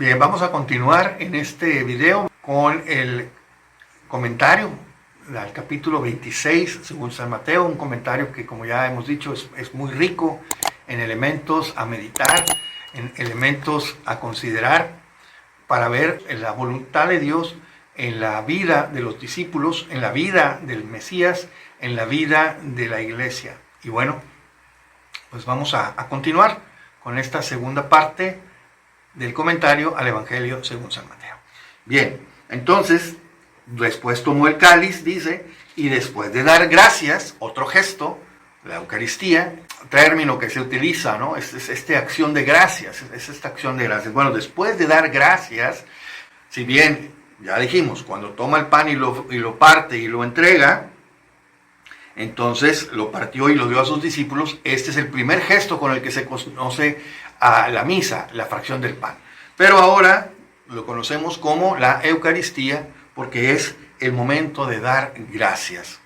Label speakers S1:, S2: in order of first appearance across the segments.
S1: Bien, vamos a continuar en este video con el comentario al capítulo 26 según San Mateo, un comentario que, como ya hemos dicho, es muy rico en elementos a meditar, en elementos a considerar para ver la voluntad de Dios en la vida de los discípulos, en la vida del Mesías, en la vida de la iglesia. Y bueno, pues vamos a continuar con esta segunda parte del comentario al Evangelio según San Mateo. Bien, entonces, después tomó el cáliz, dice, y después de dar gracias, otro gesto, la Eucaristía, término que se utiliza, ¿no? Es esta acción de gracias, es esta acción de gracias. Bueno, después de dar gracias, si bien, ya dijimos, cuando toma el pan y lo parte y lo entrega, entonces lo partió y lo dio a sus discípulos. Este es el primer gesto con el que se conoce a la misa, la fracción del pan. Pero ahora lo conocemos como la Eucaristía porque es el momento de dar gracias.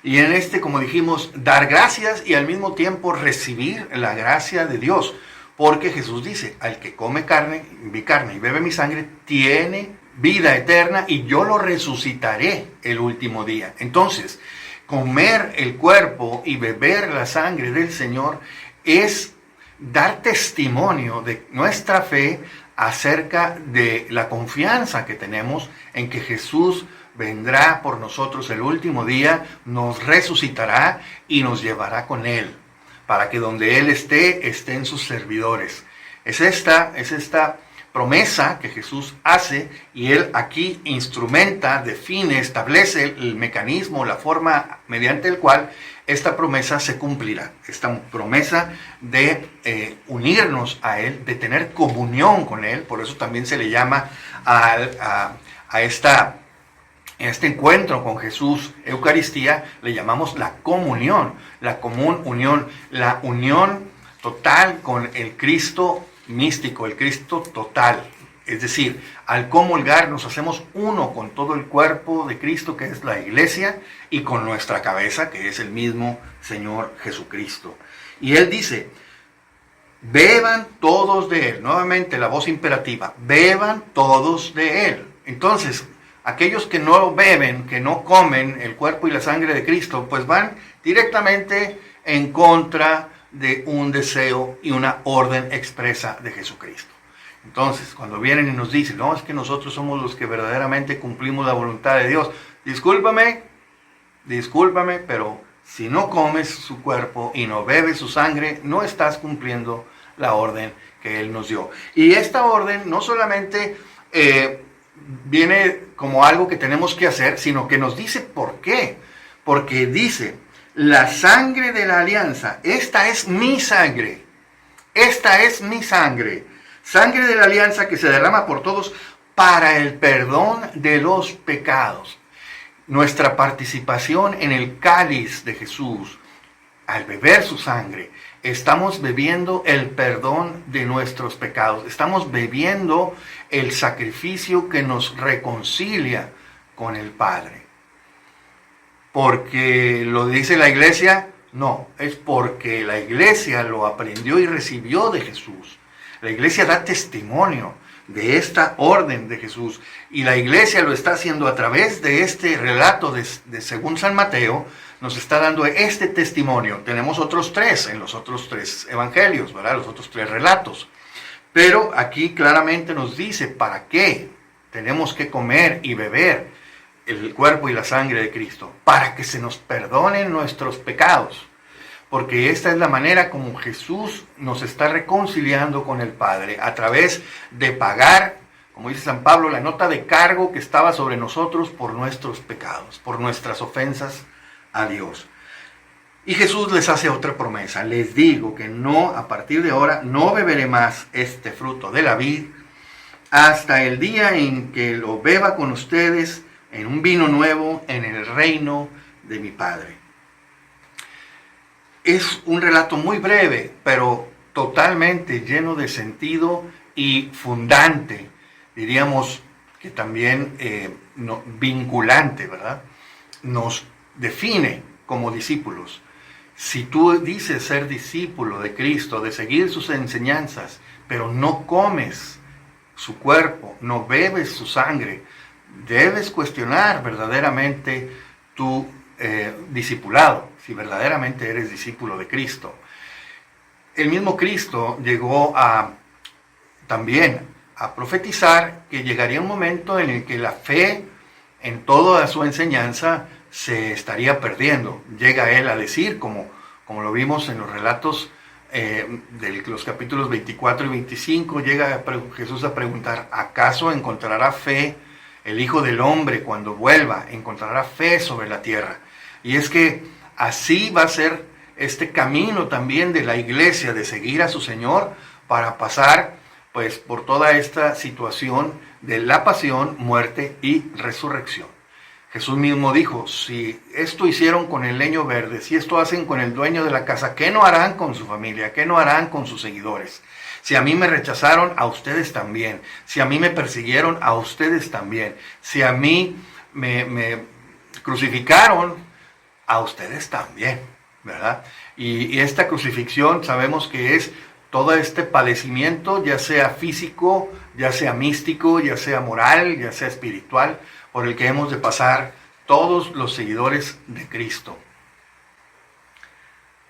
S1: Y en este, como dijimos, dar gracias y al mismo tiempo recibir la gracia de Dios. Porque Jesús dice, al que come mi carne y bebe mi sangre, tiene vida eterna y yo lo resucitaré el último día. Entonces, comer el cuerpo y beber la sangre del Señor es dar testimonio de nuestra fe acerca de la confianza que tenemos en que Jesús vendrá por nosotros el último día, nos resucitará y nos llevará con Él, para que donde Él esté, estén sus servidores. Es esta promesa que Jesús hace y Él aquí instrumenta, define, establece el mecanismo, la forma mediante el cual esta promesa se cumplirá. Esta promesa de unirnos a Él, de tener comunión con Él, por eso también se le llama a este encuentro con Jesús, Eucaristía, le llamamos la comunión, la común unión, la unión total con el Cristo místico, el Cristo total. Es decir, al comulgar nos hacemos uno con todo el cuerpo de Cristo, que es la iglesia, y con nuestra cabeza, que es el mismo Señor Jesucristo. Y Él dice, beban todos de Él. Nuevamente la voz imperativa, beban todos de Él. Entonces, aquellos que no beben, que no comen el cuerpo y la sangre de Cristo, pues van directamente en contra de un deseo y una orden expresa de Jesucristo. Entonces, cuando vienen y nos dicen, no, es que nosotros somos los que verdaderamente cumplimos la voluntad de Dios, discúlpame, pero si no comes su cuerpo y no bebes su sangre, no estás cumpliendo la orden que Él nos dio. Y esta orden no solamente viene como algo que tenemos que hacer, sino que nos dice por qué. Porque dice, la sangre de la alianza, esta es mi sangre, sangre de la alianza que se derrama por todos para el perdón de los pecados. Nuestra participación en el cáliz de Jesús, al beber su sangre, estamos bebiendo el perdón de nuestros pecados, estamos bebiendo el sacrificio que nos reconcilia con el Padre. ¿Porque lo dice la iglesia? No, es porque la iglesia lo aprendió y recibió de Jesús. La iglesia da testimonio de esta orden de Jesús y la iglesia lo está haciendo a través de este relato de según San Mateo, nos está dando este testimonio. Tenemos otros tres en los otros tres evangelios, ¿verdad? Los otros tres relatos. Pero aquí claramente nos dice para qué tenemos que comer y beber el cuerpo y la sangre de Cristo, para que se nos perdonen nuestros pecados. Porque esta es la manera como Jesús nos está reconciliando con el Padre, a través de pagar, como dice San Pablo, la nota de cargo que estaba sobre nosotros por nuestros pecados, por nuestras ofensas a Dios. Y Jesús les hace otra promesa, les digo que no, a partir de ahora, no beberé más este fruto de la vid, hasta el día en que lo beba con ustedes en un vino nuevo en el reino de mi Padre. Es un relato muy breve, pero totalmente lleno de sentido y fundante, diríamos que también vinculante, ¿verdad? Nos define como discípulos. Si tú dices ser discípulo de Cristo, de seguir sus enseñanzas, pero no comes su cuerpo, no bebes su sangre, debes cuestionar verdaderamente tu discipulado, si verdaderamente eres discípulo de Cristo. El mismo Cristo llegó también a profetizar que llegaría un momento en el que la fe en toda su enseñanza se estaría perdiendo. Llega él a decir, como lo vimos en los relatos de los capítulos 24 y 25, llega Jesús a preguntar, ¿acaso encontrará fe el Hijo del Hombre cuando vuelva? ¿Encontrará fe sobre la tierra? Y es que así va a ser este camino también de la iglesia, de seguir a su Señor para pasar pues por toda esta situación de la pasión, muerte y resurrección. Jesús mismo dijo, si esto hicieron con el leño verde, si esto hacen con el dueño de la casa, ¿qué no harán con su familia? ¿Qué no harán con sus seguidores? Si a mí me rechazaron, a ustedes también. Si a mí me persiguieron, a ustedes también. Si a mí me crucificaron, a ustedes también, ¿verdad? Y esta crucifixión sabemos que es todo este padecimiento, ya sea físico, ya sea místico, ya sea moral, ya sea espiritual, por el que hemos de pasar todos los seguidores de Cristo.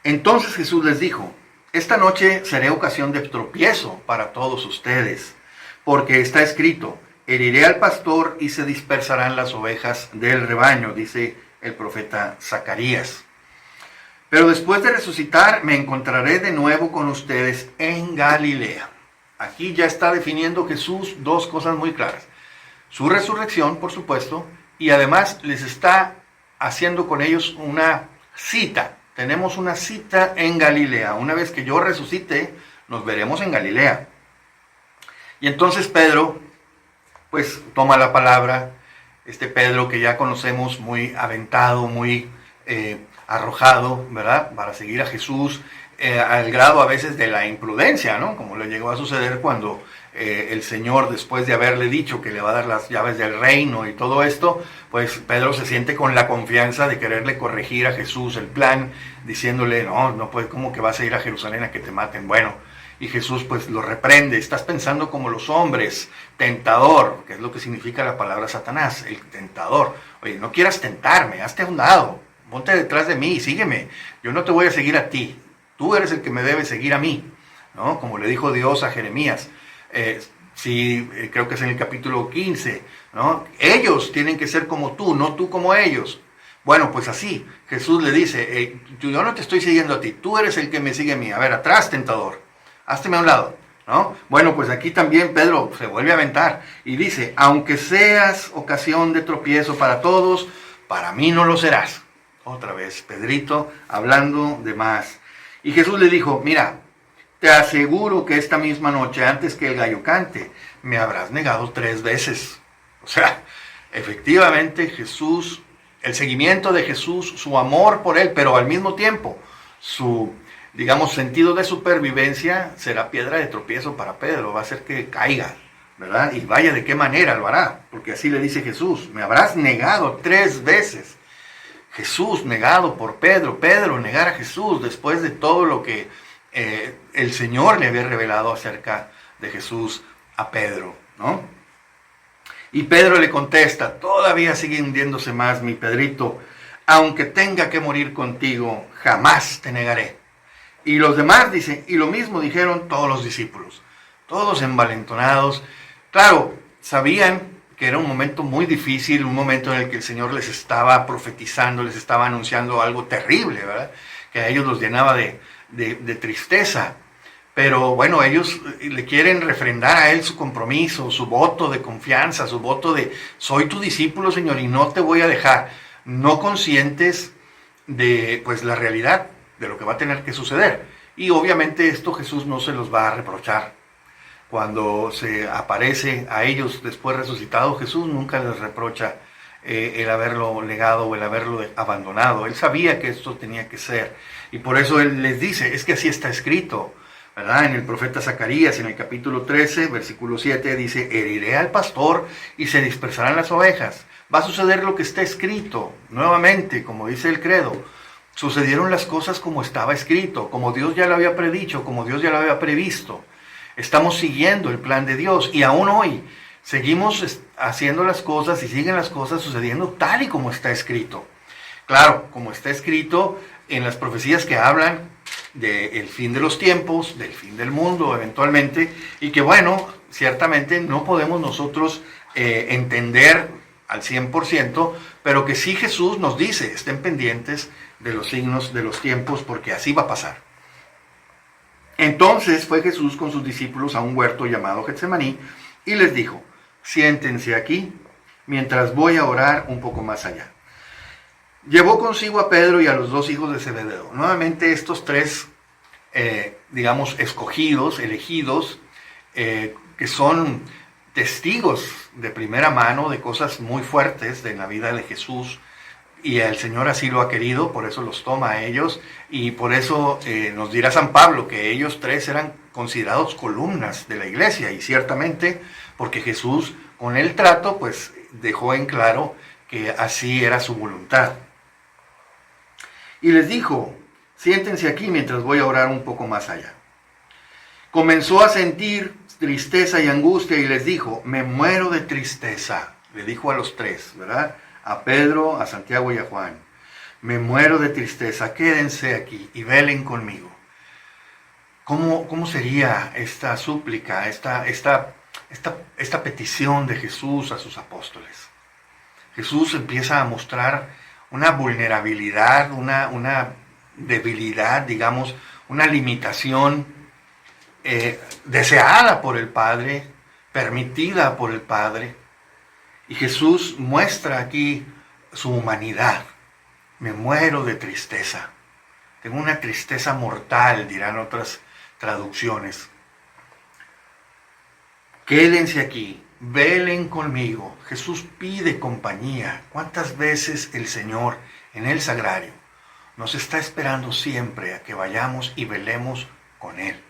S1: Entonces Jesús les dijo, esta noche seré ocasión de tropiezo para todos ustedes, porque está escrito, heriré al pastor y se dispersarán las ovejas del rebaño, dice el profeta Zacarías. Pero después de resucitar me encontraré de nuevo con ustedes en Galilea. Aquí ya está definiendo Jesús dos cosas muy claras. Su resurrección, por supuesto, y además les está haciendo con ellos una cita. Tenemos una cita en Galilea. Una vez que yo resucite, nos veremos en Galilea. Y entonces Pedro, pues toma la palabra, este Pedro que ya conocemos, muy aventado, muy arrojado, ¿verdad? Para seguir a Jesús, al grado a veces de la imprudencia, ¿no? Como le llegó a suceder cuando el Señor, después de haberle dicho que le va a dar las llaves del reino y todo esto, pues Pedro se siente con la confianza de quererle corregir a Jesús el plan, diciéndole, no, pues, ¿cómo que vas a ir a Jerusalén a que te maten? Bueno, y Jesús pues lo reprende, estás pensando como los hombres, tentador, que es lo que significa la palabra Satanás, el tentador. Oye, no quieras tentarme, hazte a un lado, ponte detrás de mí y sígueme, yo no te voy a seguir a ti, tú eres el que me debe seguir a mí, ¿no? Como le dijo Dios a Jeremías, creo que es en el capítulo 15, ¿no? Ellos tienen que ser como tú, no tú como ellos. Bueno, pues así, Jesús le dice, yo no te estoy siguiendo a ti, tú eres el que me sigue a mí. A ver, atrás, tentador, házteme a un lado, ¿no? Bueno, pues aquí también Pedro se vuelve a aventar y dice, aunque seas ocasión de tropiezo para todos, para mí no lo serás. Otra vez, Pedrito hablando de más. Y Jesús le dijo, mira, te aseguro que esta misma noche, antes que el gallo cante, me habrás negado 3 veces. O sea, efectivamente Jesús, el seguimiento de Jesús, su amor por él, pero al mismo tiempo su, digamos, sentido de supervivencia será piedra de tropiezo para Pedro, va a hacer que caiga, ¿verdad? Y vaya de qué manera lo hará, porque así le dice Jesús, me habrás negado 3 veces. Jesús negado por Pedro, Pedro negar a Jesús después de todo lo que el Señor le había revelado acerca de Jesús a Pedro, ¿no? Y Pedro le contesta, todavía sigue hundiéndose más mi Pedrito, aunque tenga que morir contigo, jamás te negaré. Y los demás dicen, y lo mismo dijeron todos los discípulos, todos envalentonados. Claro, sabían que era un momento muy difícil, un momento en el que el Señor les estaba profetizando, les estaba anunciando algo terrible, ¿verdad? Que a ellos los llenaba de tristeza. Pero bueno, ellos le quieren refrendar a él su compromiso, su voto de confianza, su voto de, soy tu discípulo, Señor, y no te voy a dejar. No conscientes de pues la realidad de lo que va a tener que suceder. Y obviamente esto Jesús no se los va a reprochar. Cuando se aparece a ellos después resucitado, Jesús nunca les reprocha el haberlo negado o el haberlo abandonado. Él sabía que esto tenía que ser. Y por eso Él les dice, es que así está escrito, ¿verdad? En el profeta Zacarías, en el capítulo 13, versículo 7, dice, heriré al pastor y se dispersarán las ovejas. Va a suceder lo que está escrito. Nuevamente, como dice el credo, sucedieron las cosas como estaba escrito, como Dios ya lo había predicho, como Dios ya lo había previsto. Estamos siguiendo el plan de Dios y aún hoy seguimos haciendo las cosas y siguen las cosas sucediendo tal y como está escrito. Claro, como está escrito en las profecías que hablan del fin de los tiempos, del fin del mundo eventualmente, y que bueno, ciertamente no podemos nosotros entender al 100%, pero que sí Jesús nos dice, estén pendientes de los signos de los tiempos, porque así va a pasar. Entonces fue Jesús con sus discípulos a un huerto llamado Getsemaní y les dijo, siéntense aquí mientras voy a orar un poco más allá. Llevó consigo a Pedro y a los dos hijos de Zebedeo. Nuevamente estos tres, escogidos, elegidos, que son testigos de primera mano de cosas muy fuertes de la vida de Jesús, y el Señor así lo ha querido, por eso los toma a ellos, y por eso nos dirá San Pablo que ellos tres eran considerados columnas de la iglesia, y ciertamente porque Jesús con el trato pues dejó en claro que así era su voluntad. Y les dijo, siéntense aquí mientras voy a orar un poco más allá. Comenzó a sentir tristeza y angustia y les dijo, me muero de tristeza. Le dijo a los tres, ¿verdad? A Pedro, a Santiago y a Juan. Me muero de tristeza, quédense aquí y velen conmigo. ¿Cómo sería esta súplica, esta petición de Jesús a sus apóstoles? Jesús empieza a mostrar una vulnerabilidad, una debilidad, digamos, una limitación deseada por el Padre, permitida por el Padre. Y Jesús muestra aquí su humanidad. Me muero de tristeza. Tengo una tristeza mortal, dirán otras traducciones. Quédense aquí, velen conmigo. Jesús pide compañía. ¿Cuántas veces el Señor en el sagrario nos está esperando siempre a que vayamos y velemos con Él?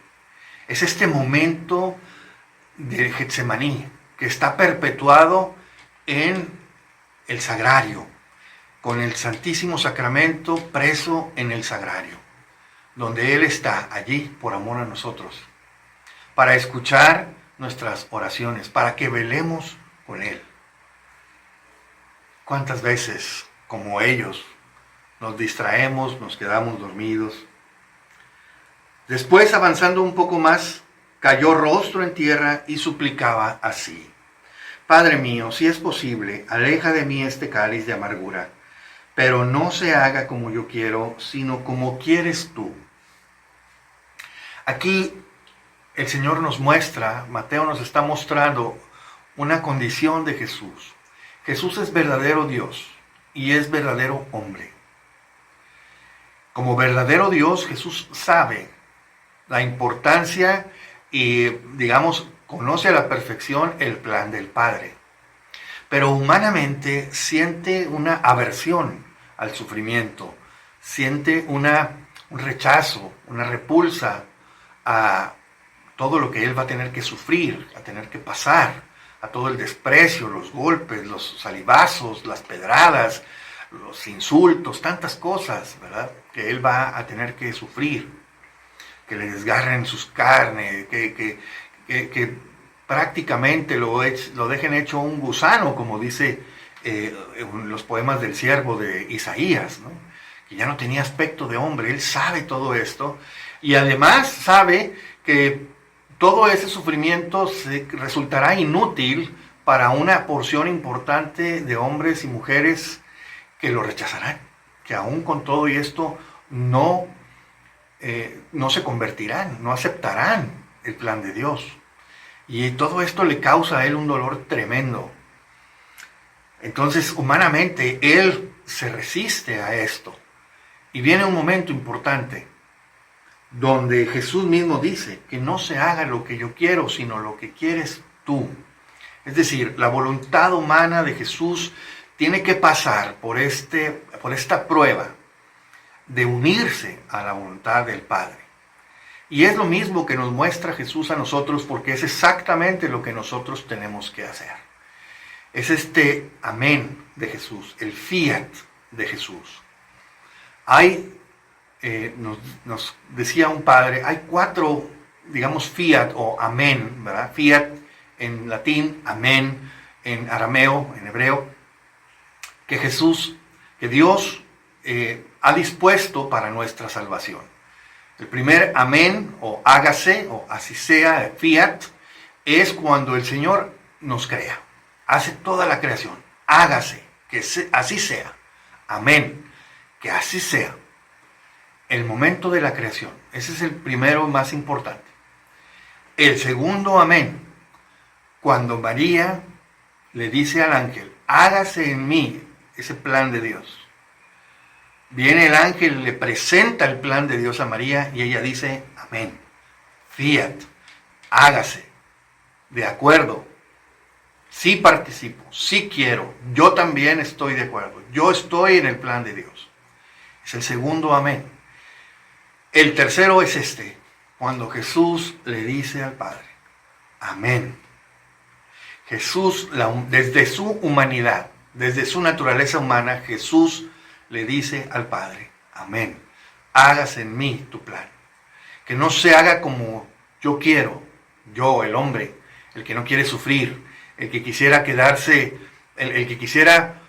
S1: Es este momento de Getsemaní que está perpetuado en el sagrario, con el Santísimo Sacramento preso en el sagrario, donde Él está allí por amor a nosotros, para escuchar nuestras oraciones, para que velemos con Él. ¿Cuántas veces, como ellos, nos distraemos, nos quedamos dormidos? Después, avanzando un poco más, cayó rostro en tierra y suplicaba así: Padre mío, si es posible, aleja de mí este cáliz de amargura, pero no se haga como yo quiero, sino como quieres tú. Aquí el Señor nos muestra, Mateo nos está mostrando una condición de Jesús. Jesús es verdadero Dios y es verdadero hombre. Como verdadero Dios, Jesús sabe la importancia y, digamos, conoce a la perfección el plan del Padre. Pero humanamente siente una aversión al sufrimiento, siente un rechazo, una repulsa a todo lo que Él va a tener que sufrir, a tener que pasar, a todo el desprecio, los golpes, los salivazos, las pedradas, los insultos, tantas cosas, ¿verdad?, que Él va a tener que sufrir, que le desgarren sus carnes, que prácticamente lo dejen hecho un gusano, como dice los poemas del siervo de Isaías, ¿no?, que ya no tenía aspecto de hombre. Él sabe todo esto y además sabe que todo ese sufrimiento resultará inútil para una porción importante de hombres y mujeres que lo rechazarán, que aún con todo y esto no se convertirán, no aceptarán el plan de Dios. Y todo esto le causa a Él un dolor tremendo. Entonces, humanamente, Él se resiste a esto. Y viene un momento importante donde Jesús mismo dice que no se haga lo que yo quiero, sino lo que quieres tú. Es decir, la voluntad humana de Jesús tiene que pasar por esta prueba de unirse a la voluntad del Padre. Y es lo mismo que nos muestra Jesús a nosotros, porque es exactamente lo que nosotros tenemos que hacer. Es este amén de Jesús, el fiat de Jesús. Nos decía un padre, hay 4 digamos, fiat o amén, ¿verdad? Fiat en latín, amén en arameo, en hebreo, que Dios ha dispuesto para nuestra salvación. El primer amén o hágase o así sea, fiat, es cuando el Señor nos crea, hace toda la creación, hágase, así sea, amén, que así sea. El momento de la creación, ese es el primero más importante. El segundo amén, cuando María le dice al ángel, hágase en mí ese plan de Dios. Viene el ángel, le presenta el plan de Dios a María y ella dice, amén, fiat, hágase, de acuerdo, sí participo, sí quiero, yo también estoy de acuerdo, yo estoy en el plan de Dios. Es el segundo amén. El tercero es cuando Jesús le dice al Padre, amén. Jesús, desde su humanidad, desde su naturaleza humana, Jesús le dice al Padre, amén, hágase en mí tu plan. Que no se haga como yo quiero, yo, el hombre, el que no quiere sufrir, el que quisiera quedarse, el que quisiera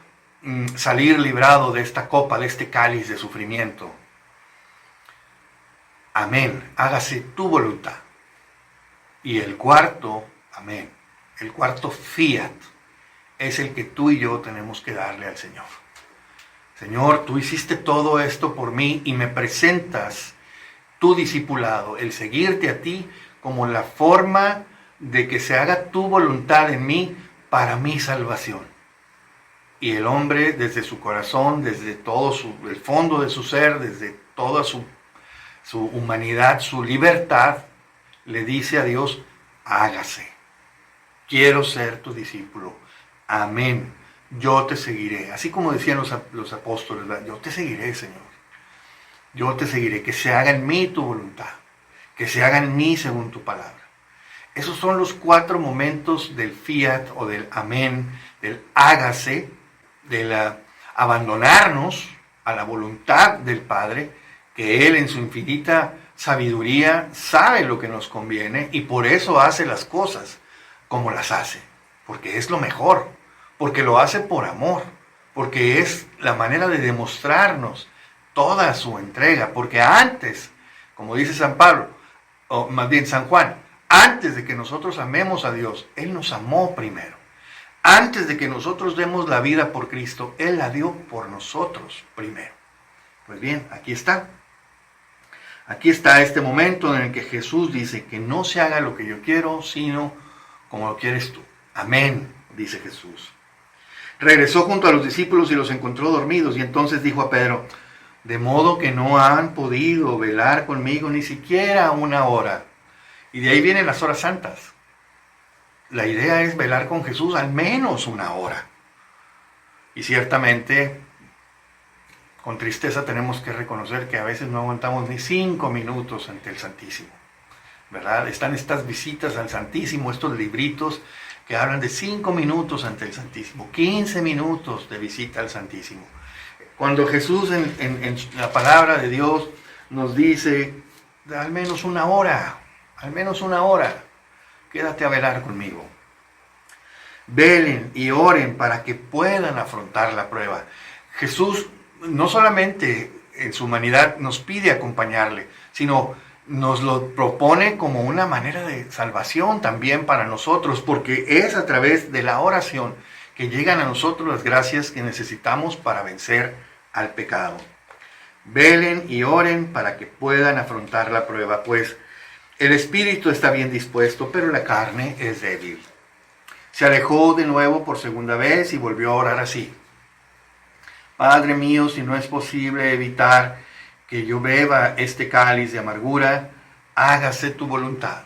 S1: salir librado de esta copa, de este cáliz de sufrimiento. Amén, hágase tu voluntad. Y el cuarto, amén, el cuarto fiat, es el que tú y yo tenemos que darle al Señor. Señor, tú hiciste todo esto por mí y me presentas tu discipulado, el seguirte a ti como la forma de que se haga tu voluntad en mí para mi salvación. Y el hombre desde su corazón, desde todo el fondo de su ser, desde toda su humanidad, su libertad, le dice a Dios, hágase. Quiero ser tu discípulo. Amén. Yo te seguiré. Así como decían los apóstoles, ¿verdad? Yo te seguiré, Señor. Yo te seguiré. Que se haga en mí tu voluntad. Que se haga en mí según tu palabra. Esos son los 4 momentos del fiat o del amén, del hágase, del abandonarnos a la voluntad del Padre, que Él en su infinita sabiduría sabe lo que nos conviene y por eso hace las cosas como las hace, porque es lo mejor, porque lo hace por amor, porque es la manera de demostrarnos toda su entrega, porque antes, como dice San Pablo, o más bien San Juan, antes de que nosotros amemos a Dios, Él nos amó primero. Antes de que nosotros demos la vida por Cristo, Él la dio por nosotros primero. Pues bien, aquí está. Aquí está este momento en el que Jesús dice que no se haga lo que yo quiero, sino como lo quieres tú. Amén, dice Jesús. Regresó junto a los discípulos y los encontró dormidos y entonces dijo a Pedro, de modo que no han podido velar conmigo ni siquiera 1 hora. Y de ahí vienen las horas santas. La idea es velar con Jesús al menos 1 hora. Y ciertamente, con tristeza tenemos que reconocer que a veces no aguantamos ni 5 minutos ante el Santísimo. ¿Verdad? Están estas visitas al Santísimo, estos libritos que hablan de 5 minutos ante el Santísimo, 15 minutos de visita al Santísimo. Cuando Jesús en la palabra de Dios nos dice, al menos 1 hora, quédate a velar conmigo. Velen y oren para que puedan afrontar la prueba. Jesús no solamente en su humanidad nos pide acompañarle, sino nos lo propone como una manera de salvación también para nosotros, porque es a través de la oración que llegan a nosotros las gracias que necesitamos para vencer al pecado. Velen y oren para que puedan afrontar la prueba, pues el espíritu está bien dispuesto, pero la carne es débil. Se alejó de nuevo por segunda vez y volvió a orar así. Padre mío, si no es posible evitar que yo beba este cáliz de amargura, hágase tu voluntad.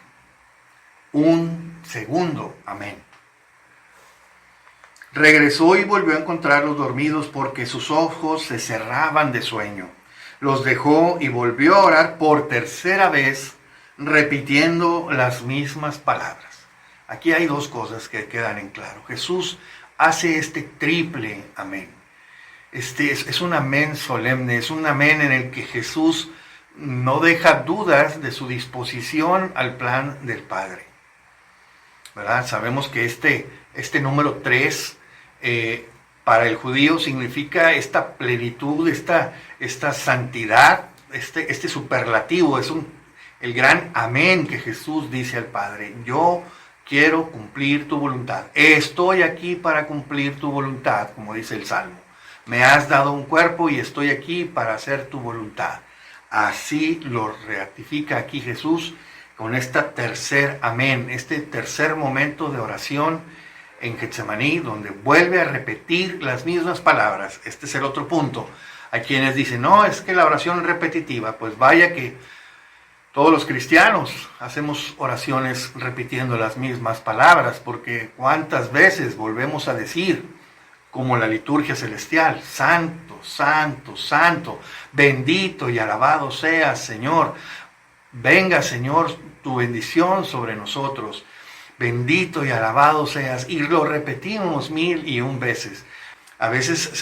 S1: Un segundo amén. Regresó y volvió a encontrarlos dormidos porque sus ojos se cerraban de sueño. Los dejó y volvió a orar por tercera vez, repitiendo las mismas palabras. Aquí hay 2 cosas que quedan en claro. Jesús hace este triple amén. Es un amén solemne, es un amén en el que Jesús no deja dudas de su disposición al plan del Padre, ¿verdad? Sabemos que este número 3 para el judío significa esta plenitud, esta santidad, este superlativo, es el gran amén que Jesús dice al Padre. Yo quiero cumplir tu voluntad. Estoy aquí para cumplir tu voluntad, como dice el Salmo. Me has dado un cuerpo y estoy aquí para hacer tu voluntad. Así lo ratifica aquí Jesús con esta tercer amén, este tercer momento de oración en Getsemaní, donde vuelve a repetir las mismas palabras. Este es el otro punto. Hay quienes dicen, no, es que la oración es repetitiva. Pues vaya que todos los cristianos hacemos oraciones repitiendo las mismas palabras, porque cuántas veces volvemos a decir, como la liturgia celestial, santo, santo, santo, bendito y alabado seas, Señor. Venga, Señor, tu bendición sobre nosotros. Bendito y alabado seas. Y lo repetimos 1001 veces. A veces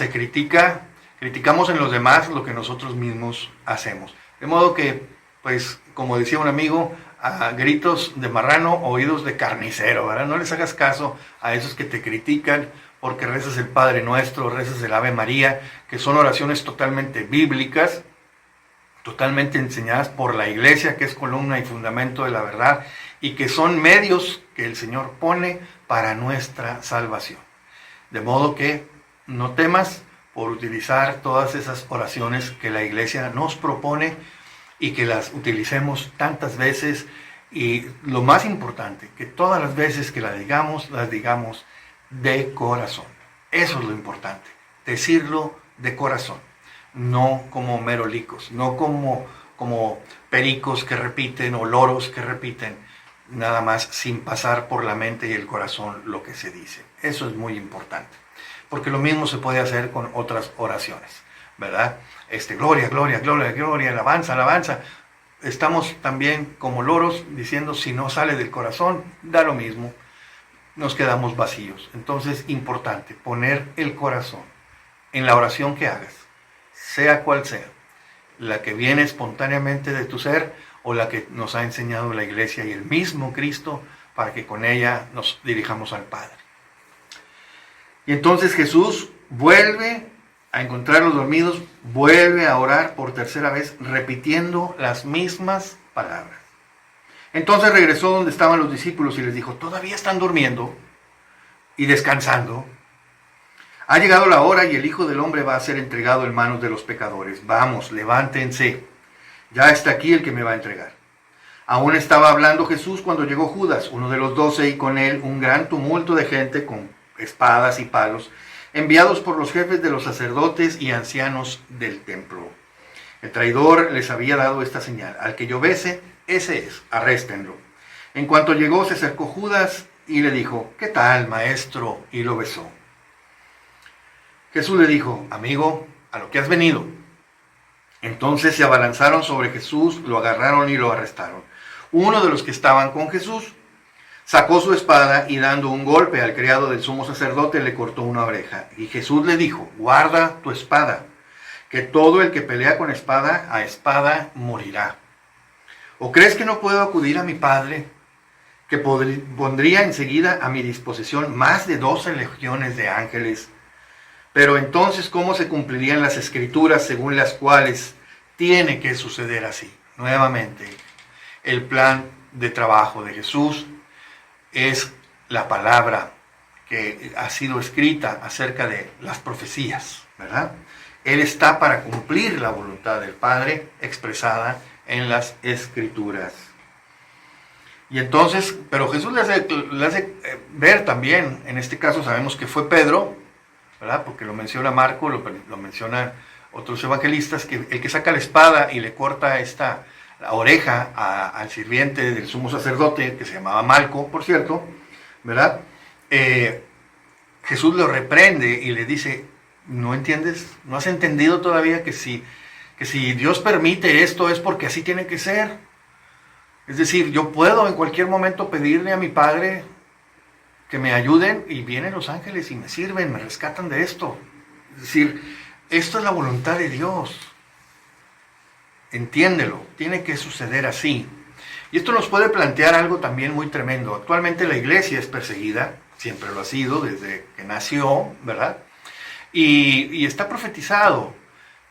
S1: criticamos en los demás lo que nosotros mismos hacemos. De modo que, pues, como decía un amigo, a gritos de marrano, oídos de carnicero, ¿verdad? No les hagas caso a esos que te critican porque rezas el Padre Nuestro, rezas el Ave María, que son oraciones totalmente bíblicas, totalmente enseñadas por la Iglesia, que es columna y fundamento de la verdad, y que son medios que el Señor pone para nuestra salvación. De modo que no temas por utilizar todas esas oraciones que la Iglesia nos propone y que las utilicemos tantas veces, y lo más importante, que todas las veces que las digamos de corazón. Eso es lo importante, decirlo de corazón, no como merolicos, no como pericos que repiten o loros que repiten, nada más sin pasar por la mente y el corazón lo que se dice. Eso es muy importante, porque lo mismo se puede hacer con otras oraciones, ¿verdad? Gloria, gloria, gloria, gloria, alabanza, alabanza. Estamos también como loros diciendo, si no sale del corazón, da lo mismo, nos quedamos vacíos. Entonces, importante, poner el corazón en la oración que hagas, sea cual sea, la que viene espontáneamente de tu ser o la que nos ha enseñado la Iglesia y el mismo Cristo, para que con ella nos dirijamos al Padre. Y entonces Jesús vuelve a encontrarlos dormidos, vuelve a orar por tercera vez, repitiendo las mismas palabras. Entonces regresó donde estaban los discípulos y les dijo, ¿todavía están durmiendo y descansando? Ha llegado la hora y el Hijo del Hombre va a ser entregado en manos de los pecadores. Vamos, levántense. Ya está aquí el que me va a entregar. Aún estaba hablando Jesús cuando llegó Judas, uno de los 12, y con él un gran tumulto de gente con espadas y palos, enviados por los jefes de los sacerdotes y ancianos del templo. El traidor les había dado esta señal: al que yo bese, ese es, arréstenlo. En cuanto llegó, se acercó Judas y le dijo, ¿qué tal, maestro? Y lo besó. Jesús le dijo, amigo, a lo que has venido. Entonces se abalanzaron sobre Jesús, lo agarraron y lo arrestaron. Uno de los que estaban con Jesús sacó su espada y dando un golpe al criado del sumo sacerdote le cortó una oreja. Y Jesús le dijo, guarda tu espada, que todo el que pelea con espada, a espada morirá. ¿O crees que no puedo acudir a mi Padre, que pondría enseguida a mi disposición más de 12 legiones de ángeles? Pero entonces, ¿cómo se cumplirían las escrituras según las cuales tiene que suceder así? Nuevamente, el plan de trabajo de Jesús es la palabra que ha sido escrita acerca de las profecías, ¿verdad? Él está para cumplir la voluntad del Padre expresada en las Escrituras. Y entonces, pero Jesús le hace ver también, en este caso sabemos que fue Pedro, ¿verdad? Porque lo menciona Marco, lo mencionan otros evangelistas, que el que saca la espada y le corta la oreja al sirviente del sumo sacerdote, que se llamaba Malco, por cierto, ¿verdad? Jesús lo reprende y le dice, ¿no entiendes? ¿No has entendido todavía que si Dios permite esto es porque así tiene que ser? Es decir, yo puedo en cualquier momento pedirle a mi Padre que me ayuden y vienen los ángeles y me sirven, me rescatan de esto. Es decir, esto es la voluntad de Dios. entiéndelo, tiene que suceder así. Y esto nos puede plantear algo también muy tremendo. Actualmente la iglesia es perseguida, siempre lo ha sido desde que nació, ¿verdad? Y está profetizado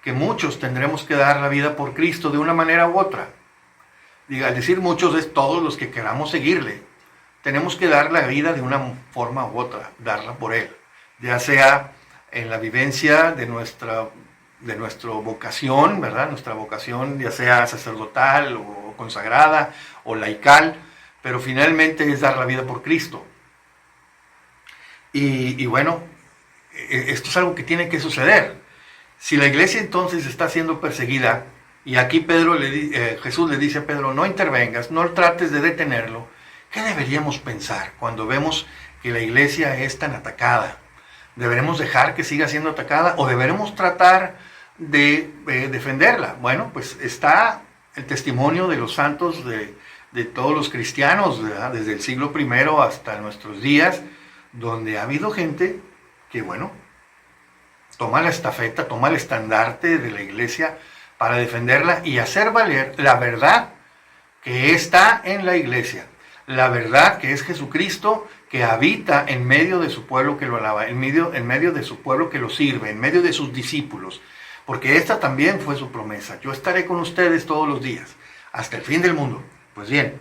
S1: que muchos tendremos que dar la vida por Cristo de una manera u otra. Al decir muchos es todos los que queramos seguirle. Tenemos que dar la vida de una forma u otra, darla por Él. Ya sea en la vivencia de nuestra vocación, ¿verdad? Nuestra vocación ya sea sacerdotal o consagrada o laical, pero finalmente es dar la vida por Cristo. Y bueno, esto es algo que tiene que suceder. Si la iglesia entonces está siendo perseguida, y aquí Jesús le dice a Pedro, no intervengas, no trates de detenerlo, ¿qué deberíamos pensar cuando vemos que la iglesia es tan atacada? ¿Deberemos dejar que siga siendo atacada o deberemos tratar de defenderla? Bueno, pues está el testimonio de los santos, de todos los cristianos, ¿verdad? Desde el siglo I hasta nuestros días, donde ha habido gente que, bueno, toma la estafeta, toma el estandarte de la iglesia para defenderla y hacer valer la verdad que está en la iglesia. La verdad que es Jesucristo, que habita en medio de su pueblo que lo alaba, en medio de su pueblo que lo sirve, en medio de sus discípulos. Porque esta también fue su promesa. Yo estaré con ustedes todos los días, hasta el fin del mundo. Pues bien,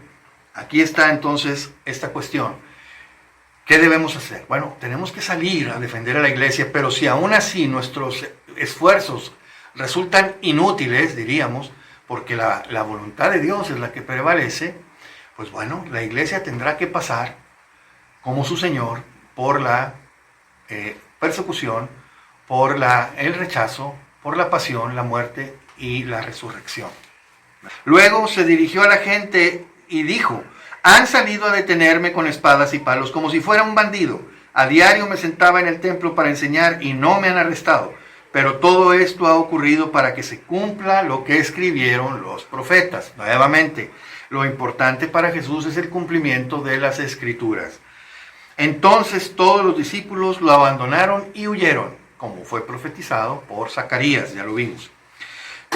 S1: aquí está entonces esta cuestión. ¿Qué debemos hacer? Bueno, tenemos que salir a defender a la iglesia, pero si aún así nuestros esfuerzos resultan inútiles, diríamos, porque la voluntad de Dios es la que prevalece, pues bueno, la iglesia tendrá que pasar, como su Señor, por la persecución, por el rechazo, por la pasión, la muerte y la resurrección. Luego se dirigió a la gente y dijo, han salido a detenerme con espadas y palos como si fuera un bandido. A diario me sentaba en el templo para enseñar y no me han arrestado. Pero todo esto ha ocurrido para que se cumpla lo que escribieron los profetas. Nuevamente, lo importante para Jesús es el cumplimiento de las Escrituras. Entonces todos los discípulos lo abandonaron y huyeron, como fue profetizado por Zacarías, ya lo vimos.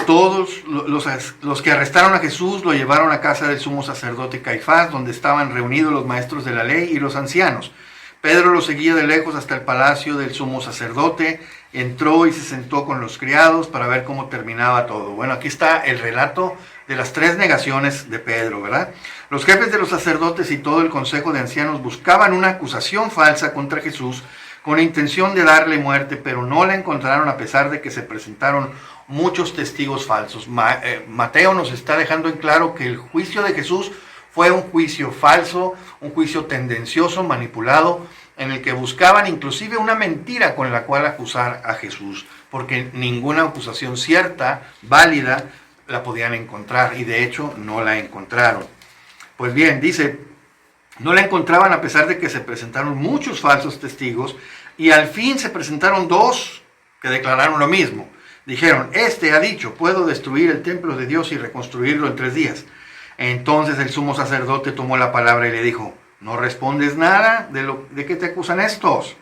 S1: Todos los que arrestaron a Jesús lo llevaron a casa del sumo sacerdote Caifás, donde estaban reunidos los maestros de la ley y los ancianos. Pedro lo seguía de lejos hasta el palacio del sumo sacerdote, entró y se sentó con los criados para ver cómo terminaba todo. Bueno, aquí está el relato de las 3 negaciones de Pedro, ¿verdad? Los jefes de los sacerdotes y todo el consejo de ancianos buscaban una acusación falsa contra Jesús con la intención de darle muerte, pero no la encontraron a pesar de que se presentaron muchos testigos falsos. Mateo nos está dejando en claro que el juicio de Jesús fue un juicio falso, un juicio tendencioso, manipulado, en el que buscaban inclusive una mentira con la cual acusar a Jesús, porque ninguna acusación cierta, válida, la podían encontrar, y de hecho no la encontraron. Pues bien, dice, no la encontraban a pesar de que se presentaron muchos falsos testigos, y al fin se presentaron 2 que declararon lo mismo. Dijeron, este ha dicho, puedo destruir el templo de Dios y reconstruirlo en 3 días. Entonces el sumo sacerdote tomó la palabra y le dijo, ¿no respondes nada de qué te acusan estos?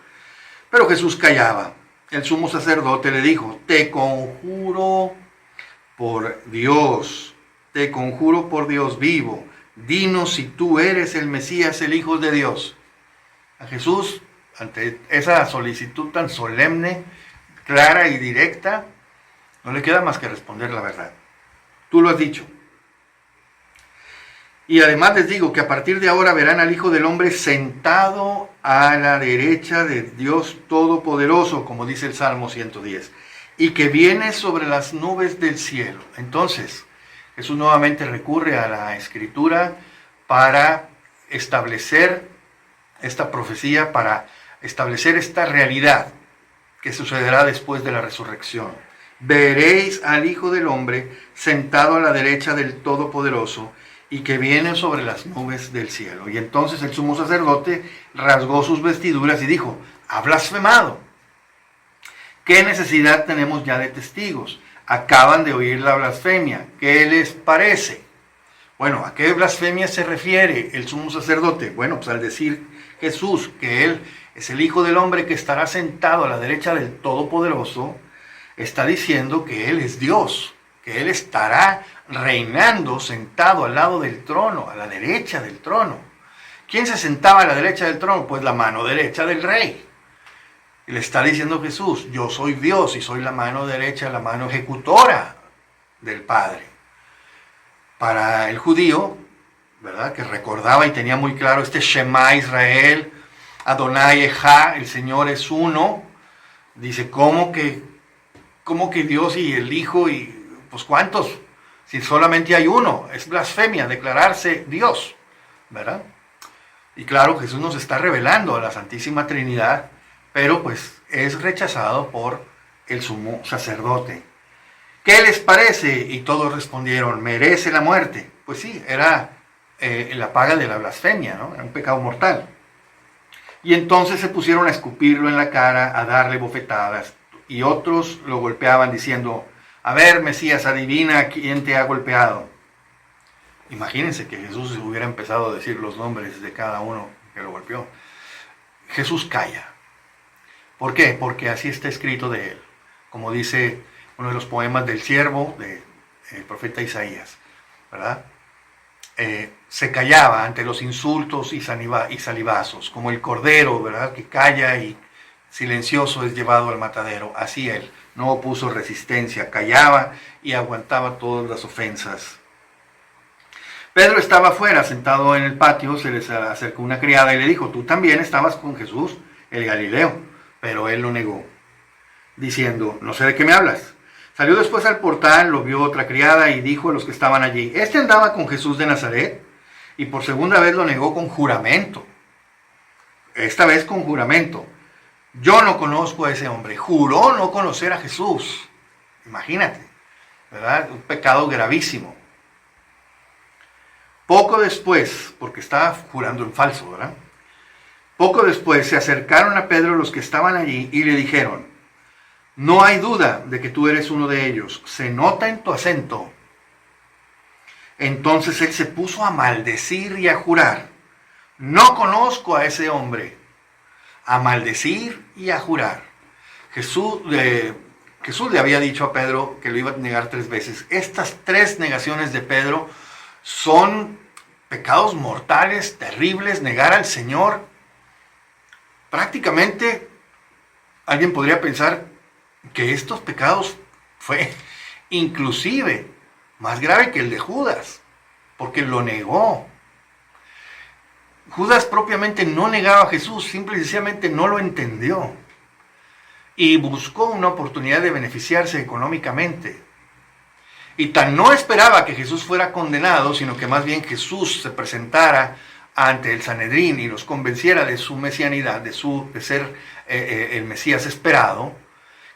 S1: Pero Jesús callaba. El sumo sacerdote le dijo, te conjuro por Dios vivo, dinos si tú eres el Mesías, el Hijo de Dios. A Jesús, ante esa solicitud tan solemne, clara y directa, no le queda más que responder la verdad. Tú lo has dicho. Y además les digo que a partir de ahora verán al Hijo del Hombre sentado a la derecha de Dios Todopoderoso, como dice el Salmo 110, y que viene sobre las nubes del cielo. Entonces, Jesús nuevamente recurre a la Escritura para establecer esta profecía, para establecer esta realidad que sucederá después de la resurrección. Veréis al Hijo del Hombre sentado a la derecha del Todopoderoso, y que viene sobre las nubes del cielo. Y entonces el sumo sacerdote rasgó sus vestiduras y dijo, ha blasfemado. ¿Qué necesidad tenemos ya de testigos? Acaban de oír la blasfemia. ¿Qué les parece? Bueno, ¿a qué blasfemia se refiere el sumo sacerdote? Bueno, pues al decir Jesús que Él es el Hijo del Hombre que estará sentado a la derecha del Todopoderoso, está diciendo que Él es Dios. que Él estará reinando sentado al lado del trono, a la derecha del trono. ¿Quién se sentaba a la derecha del trono? Pues la mano derecha del rey. Y le está diciendo Jesús, yo soy Dios y soy la mano derecha, la mano ejecutora del Padre. Para el judío, ¿verdad?, que recordaba y tenía muy claro este Shema Israel, Adonai Ejá, el Señor es uno, dice, ¿cómo que Dios y el Hijo y pues cuántos? Si solamente hay uno, es blasfemia declararse Dios, ¿verdad? Y claro, Jesús nos está revelando a la Santísima Trinidad, pero pues es rechazado por el sumo sacerdote. ¿Qué les parece? Y todos respondieron, merece la muerte. Pues sí, era la paga de la blasfemia, ¿no? Era un pecado mortal. Y entonces se pusieron a escupirlo en la cara, a darle bofetadas, y otros lo golpeaban diciendo, a ver, Mesías, adivina quién te ha golpeado. Imagínense que Jesús hubiera empezado a decir los nombres de cada uno que lo golpeó. Jesús calla. ¿Por qué? Porque así está escrito de él. Como dice uno de los poemas del siervo del profeta Isaías, ¿verdad? Se callaba ante los insultos y salivazos, como el cordero, ¿verdad?, que calla y silencioso es llevado al matadero. Así él no opuso resistencia, callaba y aguantaba todas las ofensas. Pedro estaba afuera, sentado en el patio, se les acercó una criada y le dijo, tú también estabas con Jesús, el Galileo, pero él lo negó, diciendo, no sé de qué me hablas. Salió después al portal, lo vio otra criada y dijo a los que estaban allí, este andaba con Jesús de Nazaret, y por segunda vez lo negó con juramento. Esta vez con juramento. Yo no conozco a ese hombre. Juró no conocer a Jesús. Imagínate, ¿verdad? Un pecado gravísimo. Poco después, porque estaba jurando en falso, ¿verdad? Poco después se acercaron a Pedro los que estaban allí y le dijeron, no hay duda de que tú eres uno de ellos, se nota en tu acento. Entonces él se puso a maldecir y a jurar, no conozco a ese hombre. A maldecir y a jurar. Jesús le había dicho a Pedro que lo iba a negar 3 veces. Estas 3 negaciones de Pedro son pecados mortales, terribles. Negar al Señor. Prácticamente alguien podría pensar que estos pecados fue inclusive más grave que el de Judas, porque lo negó. Judas propiamente no negaba a Jesús, simple y sencillamente no lo entendió. Y buscó una oportunidad de beneficiarse económicamente. Y tan no esperaba que Jesús fuera condenado, sino que más bien Jesús se presentara ante el Sanedrín y los convenciera de su mesianidad, de ser el Mesías esperado,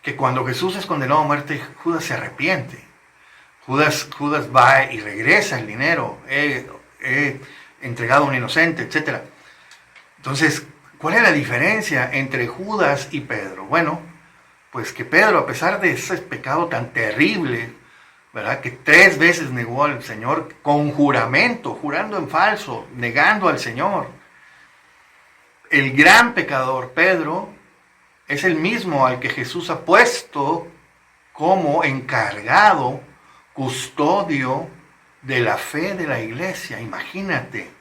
S1: que cuando Jesús es condenado a muerte, Judas se arrepiente. Judas va y regresa el dinero, entregado a un inocente, etc. Entonces, ¿cuál es la diferencia entre Judas y Pedro? Bueno, pues que Pedro, a pesar de ese pecado tan terrible, ¿verdad?, que 3 veces negó al Señor con juramento, jurando en falso, negando al Señor. El gran pecador, Pedro, es el mismo al que Jesús ha puesto como encargado, custodio de la fe de la iglesia, imagínate.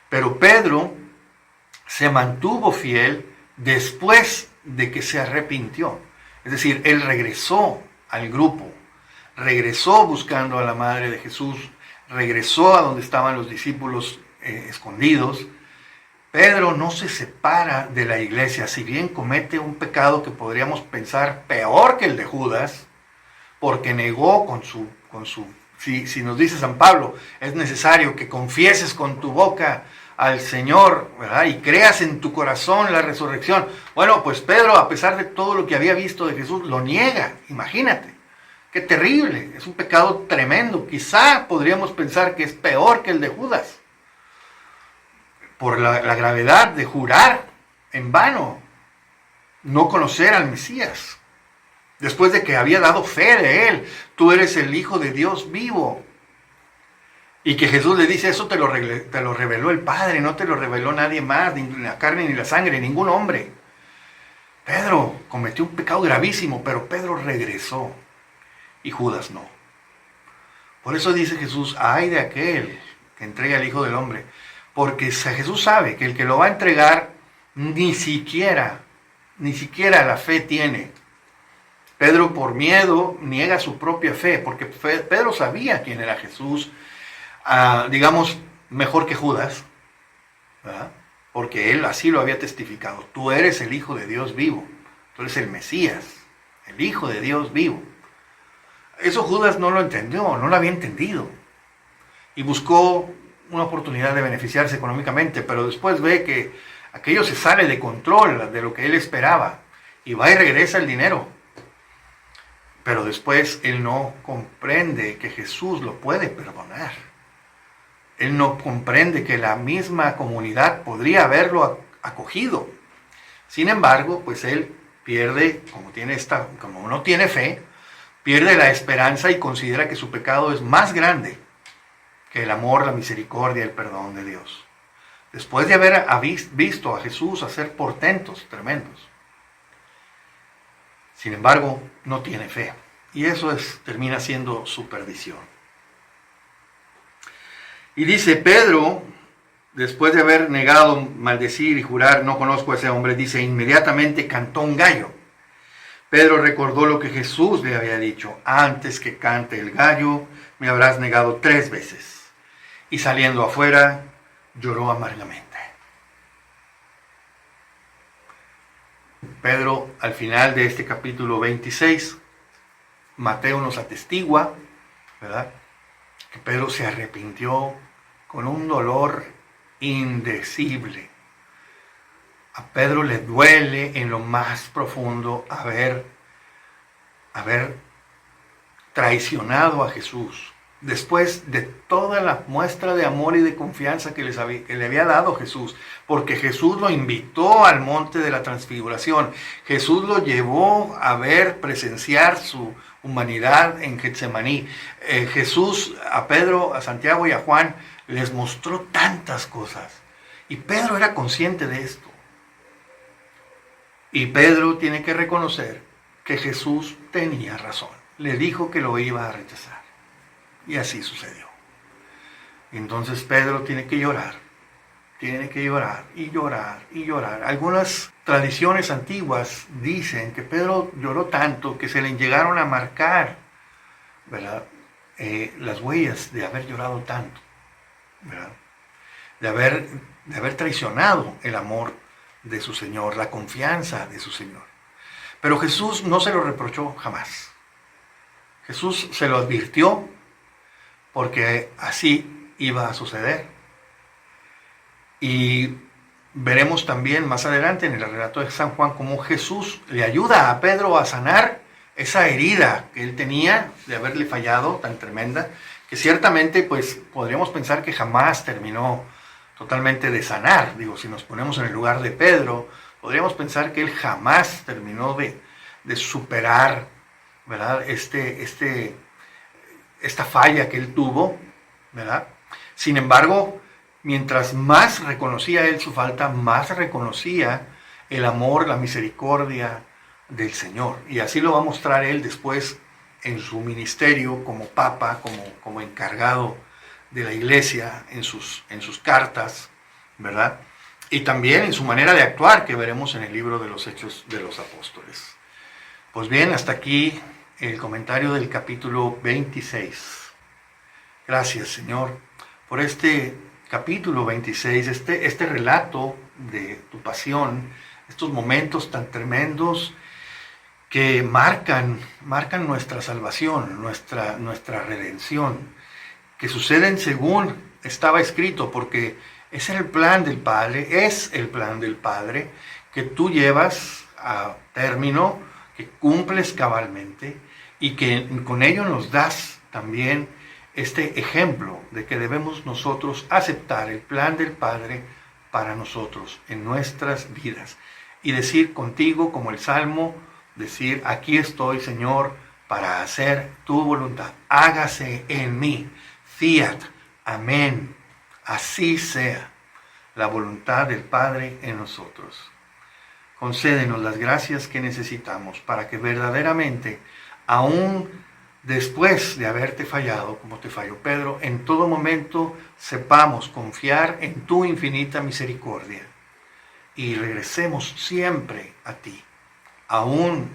S1: Pero Pedro se mantuvo fiel después de que se arrepintió. Es decir, él regresó al grupo, regresó buscando a la madre de Jesús, regresó a donde estaban los discípulos escondidos. Pedro no se separa de la iglesia, si bien comete un pecado que podríamos pensar peor que el de Judas, porque negó si nos dice San Pablo, es necesario que confieses con tu boca al Señor, ¿verdad?, y creas en tu corazón la resurrección. Bueno, pues Pedro, a pesar de todo lo que había visto de Jesús, lo niega, imagínate. Qué terrible, es un pecado tremendo. Quizá podríamos pensar que es peor que el de Judas, por la gravedad de jurar en vano, no conocer al Mesías. Después de que había dado fe de él, tú eres el Hijo de Dios vivo. Y que Jesús le dice, eso te lo reveló el Padre, no te lo reveló nadie más, ni la carne ni la sangre, ningún hombre. Pedro cometió un pecado gravísimo, pero Pedro regresó. y Judas no. Por eso dice Jesús, ay de aquel que entrega al Hijo del Hombre, porque Jesús sabe que el que lo va a entregar ni siquiera la fe tiene. Pedro por miedo niega su propia fe, porque Pedro sabía quién era Jesús, digamos, mejor que Judas, ¿verdad? Porque él así lo había testificado. Tú eres el Hijo de Dios vivo, tú eres el Mesías, el Hijo de Dios vivo. Eso Judas no lo entendió, no lo había entendido. Y buscó una oportunidad de beneficiarse económicamente, pero después ve que aquello se sale de control de lo que él esperaba, y va y regresa el dinero. Pero después él no comprende que Jesús lo puede perdonar. Él no comprende que la misma comunidad podría haberlo acogido. Sin embargo, pues él pierde, como no tiene fe, pierde la esperanza y considera que su pecado es más grande que el amor, la misericordia y el perdón de Dios. Después de haber visto a Jesús hacer portentos tremendos. Sin embargo, no tiene fe. Y eso termina siendo su perdición. Y dice Pedro, después de haber negado, maldecir y jurar, no conozco a ese hombre, dice, inmediatamente cantó un gallo. Pedro recordó lo que Jesús le había dicho, antes que cante el gallo, me habrás negado 3 veces. Y saliendo afuera, lloró amargamente. Pedro, al final de este capítulo 26, Mateo nos atestigua, ¿verdad?, que Pedro se arrepintió con un dolor indecible. A Pedro le duele en lo más profundo haber traicionado a Jesús. Después de toda la muestra de amor y de confianza que le había dado Jesús, porque Jesús lo invitó al monte de la transfiguración, Jesús lo llevó a presenciar su humanidad en Getsemaní. Jesús a Pedro, a Santiago y a Juan les mostró tantas cosas, y Pedro era consciente de esto. Y Pedro tiene que reconocer que Jesús tenía razón, le dijo que lo iba a rechazar. Y así sucedió. Entonces Pedro tiene que llorar y llorar y llorar. Algunas tradiciones antiguas dicen que Pedro lloró tanto que se le llegaron a marcar, ¿verdad?, las huellas de haber llorado tanto, ¿verdad?, de haber traicionado el amor de su Señor, la confianza de su Señor. Pero Jesús no se lo reprochó jamás. Jesús se lo advirtió, porque así iba a suceder. Y veremos también más adelante en el relato de San Juan cómo Jesús le ayuda a Pedro a sanar esa herida que él tenía de haberle fallado tan tremenda, que ciertamente pues podríamos pensar que jamás terminó totalmente de sanar. Digo, si nos ponemos en el lugar de Pedro, podríamos pensar que él jamás terminó de superar, ¿verdad?, esta falla que él tuvo, ¿verdad? Sin embargo, mientras más reconocía él su falta, más reconocía el amor, la misericordia del Señor. Y así lo va a mostrar él después en su ministerio como papa, como encargado de la iglesia, en sus cartas, ¿verdad? Y también en su manera de actuar, que veremos en el libro de los Hechos de los Apóstoles. Pues bien, hasta aquí el comentario del capítulo 26. Gracias, Señor, por este capítulo 26, este relato de tu pasión, estos momentos tan tremendos que marcan nuestra salvación, nuestra redención, que suceden según estaba escrito, porque ese era el plan del Padre, es el plan del Padre, que tú llevas a término, que cumples cabalmente, y que con ello nos das también este ejemplo de que debemos nosotros aceptar el plan del Padre para nosotros en nuestras vidas y decir contigo, como el Salmo, decir: aquí estoy, Señor, para hacer tu voluntad, hágase en mí, fiat, amén, así sea la voluntad del Padre en nosotros. Concédenos las gracias que necesitamos para que verdaderamente, aún después de haberte fallado, como te falló Pedro, en todo momento sepamos confiar en tu infinita misericordia y regresemos siempre a ti, aún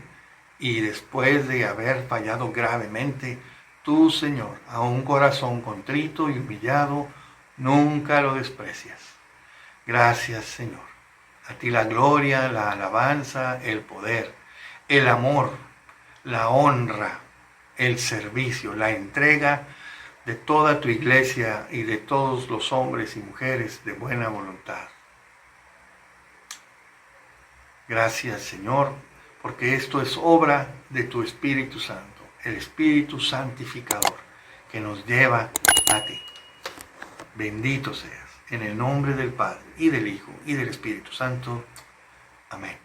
S1: y después de haber fallado gravemente. Tú, Señor, a un corazón contrito y humillado, nunca lo desprecias. Gracias, Señor. A ti la gloria, la alabanza, el poder, el amor, la honra, el servicio, la entrega de toda tu iglesia y de todos los hombres y mujeres de buena voluntad. Gracias, Señor, porque esto es obra de tu Espíritu Santo, el Espíritu Santificador, que nos lleva a ti. Bendito seas, en el nombre del Padre, y del Hijo, y del Espíritu Santo. Amén.